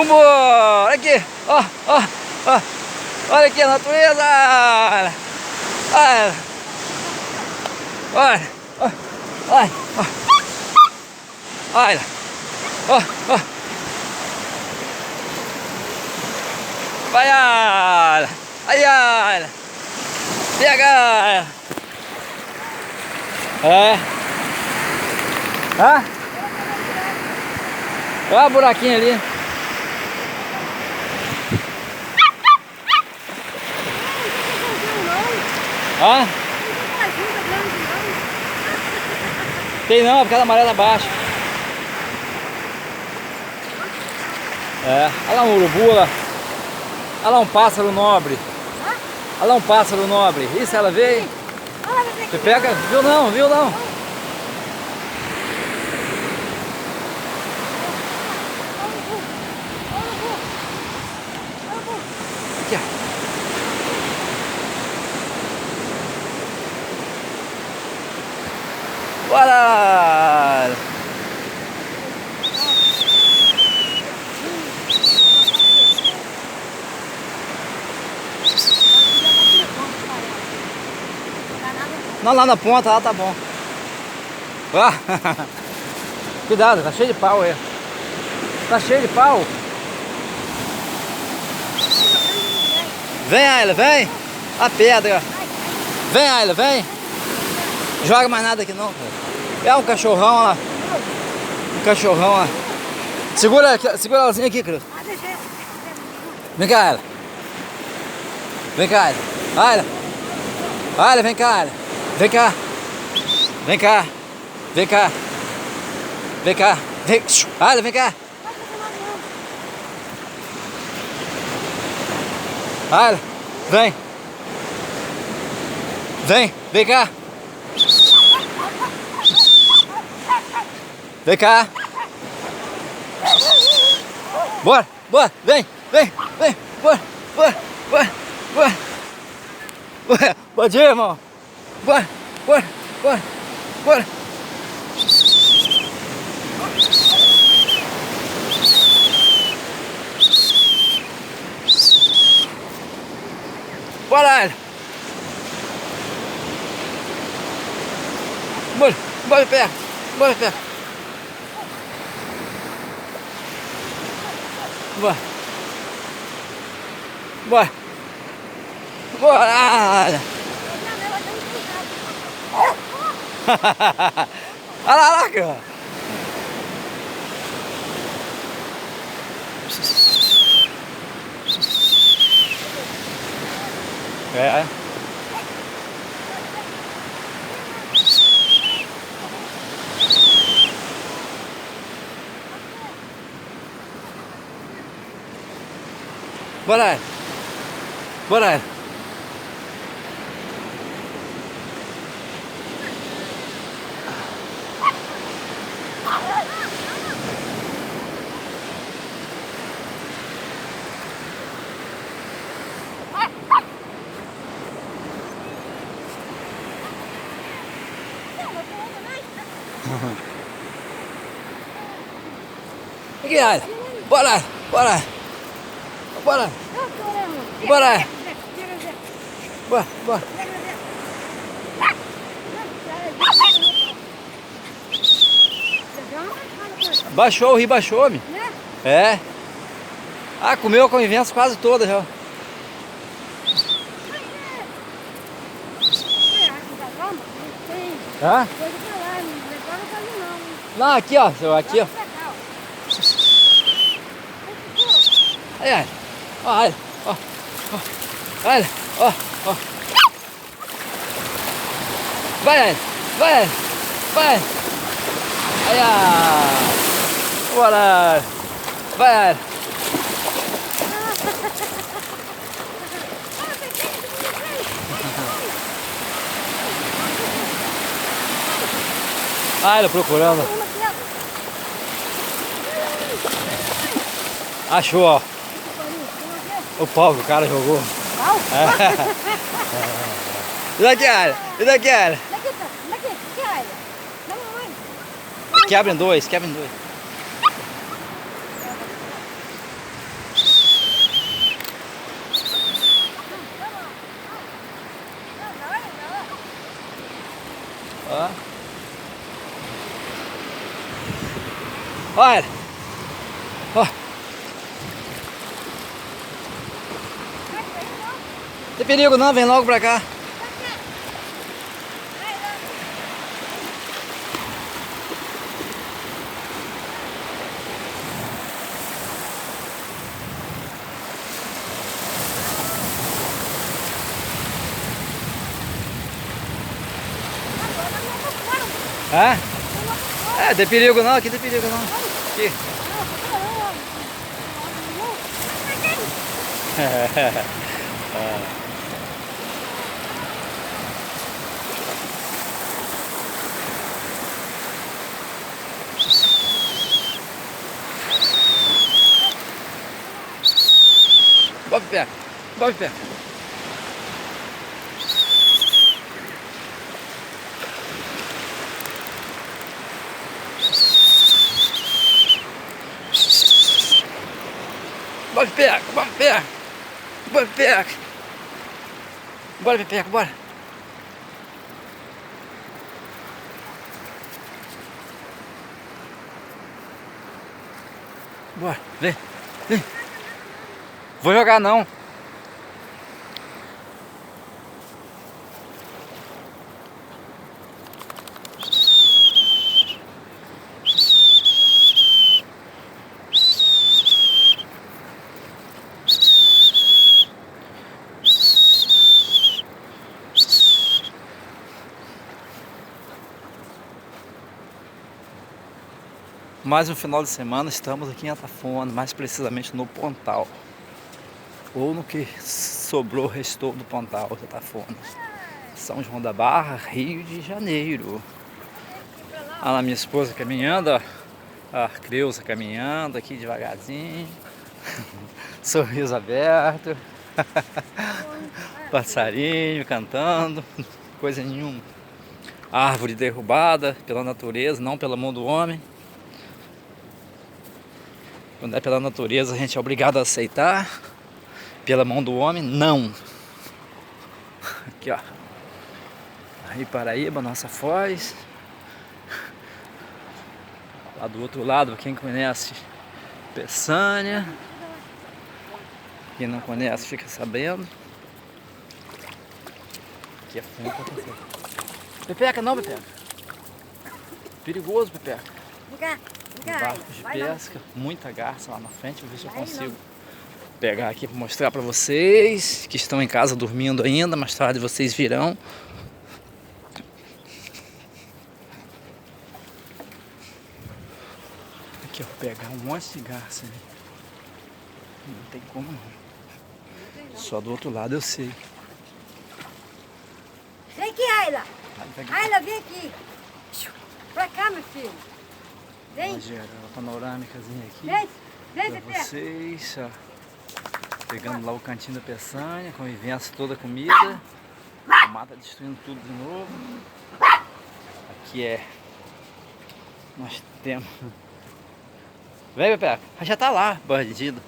Vambora! Aqui! Ó, ó, ó! Olha aqui a natureza! Olha! Olha! Olha! Olha! Olha! Ó, ó! Vai, olha! Aí, olha! Pega! É! Hã? Olha o buraquinho ali! Hã? Tem não, porque a maré tá baixa. É, olha lá um urubu lá. Olha lá um pássaro nobre. Olha lá um pássaro nobre. Isso, ela veio. Você pega? Viu não, viu não? Aqui, ó. Bora! Não, lá na ponta, lá tá bom. Ah, cuidado, tá cheio de pau aí. Tá cheio de pau. Vem, Ayla, vem. A pedra. Vem, Ayla, vem. Joga mais nada aqui não, cara. É um cachorrão lá. Um cachorrão lá. Segura elazinha aqui, Cris. Vem cá, Ayla. Vem cá, Ayla. Ayla. Ayla, vem cá, Ayla. Vem cá. Vem cá. Vem cá. Vem cá. Vem. Ayla, vem cá. Ayla, vem. Vem, vem cá. Vem cá. Bora, bora, vem, vem, vem, bora, bora, bora, bora. Bora. Bom dia, irmão. Bora, bora, bora, bora. Bora, Ayla. Bora, bora perto, bora perto. Bora. Bora. Bora. Olha lá, cara. É. Bora. Bora. Aqui, Ayla. Bora, bora. Bora. Bora. Bora, bora. Baixou, o rio baixou, me. É. Ah, comeu a convivência quase toda já. Hã? Lá, aqui, ó. Aqui, ó. Aí, olha. Olha, ó. Olha, ó, ó. Vai, vai, vai. Aí, ó. Bora. Vai. Ayla procurando. Achou, ó. O pau que o cara jogou. Pau? É. E daqui, Ayla? E daqui, Ayla? Daqui, Ayla. Quebra em dois, quebra em dois. Olha. Ó. Não tem perigo não, vem logo pra cá. É, tem perigo não, aqui tem perigo não. Aqui. Bota o pé, bota o pé. Bora, Pepeca, bora, Pepeca. Bora, Pepeca. Bora, Pepeca, bora. Bora, vem, vem. Vou jogar não. Mais um final de semana, estamos aqui em Atafona, mais precisamente no Pontal, ou no que sobrou, restou do Pontal de Atafona, São João da Barra, Rio de Janeiro. Olha lá minha esposa caminhando, ó. A Creuza caminhando aqui devagarzinho, sorriso aberto, passarinho cantando, coisa nenhuma. Árvore derrubada pela natureza, não pela mão do homem. Quando é pela natureza, a gente é obrigado a aceitar. Pela mão do homem, não. Aqui, ó. Aí Paraíba, nossa Foz. Lá do outro lado, quem conhece, Peçanha. Quem não conhece, fica sabendo. Aqui é fundo pra você. Pepeca, não, Pepeca. Perigoso, Pepeca. Barcos de pesca, muita garça lá na frente. Vou ver se eu consigo pegar aqui para mostrar para vocês que estão em casa dormindo ainda. Mais tarde vocês virão. Aqui, ó, pegar um monte de garça ali. Não tem como não. Só do outro lado eu sei. Vem aqui, Ayla. Ayla, vem aqui. Pra cá, meu filho. Vem. Uma geral panorâmicazinha aqui. Vem, pra vocês, ó. Pegando lá o cantinho da Peçanha, convivência toda a comida. A mata destruindo tudo de novo. Aqui é... Nós temos... Vem, Pepe, já tá lá, bandido.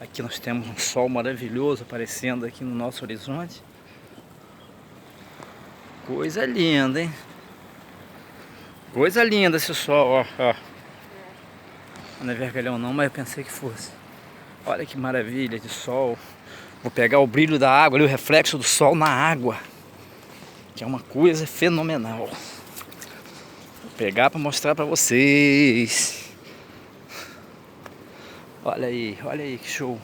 Aqui nós temos um sol maravilhoso aparecendo aqui no nosso horizonte. Coisa linda, hein? Coisa linda esse sol, ó. Não é vergalhão não, mas eu pensei que fosse. Olha que maravilha de sol. Vou pegar o brilho da água ali, o reflexo do sol na água, que é uma coisa fenomenal. Vou pegar para mostrar para vocês. Olha aí que show.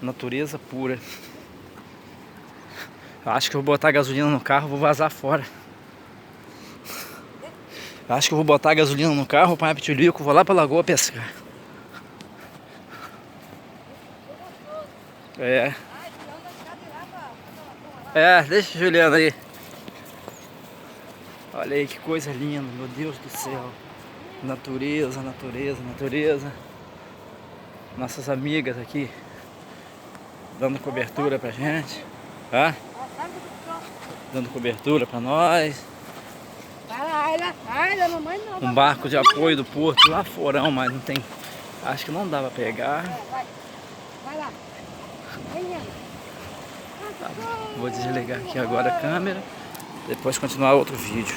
Natureza pura. Eu acho que eu vou botar gasolina no carro, vou vazar fora. Eu acho que eu vou botar gasolina no carro, apanhar pitilico, vou lá pra lagoa pescar. Deixa o Juliano aí. Olha aí que coisa linda, meu Deus do céu. Natureza, natureza, natureza. Nossas amigas aqui dando cobertura pra gente. Dando cobertura pra nós. Um barco de apoio do porto lá forão, mas não tem. Acho que não dá pra pegar. Vai lá. Tá, vou desligar aqui agora a câmera. Depois continuar outro vídeo.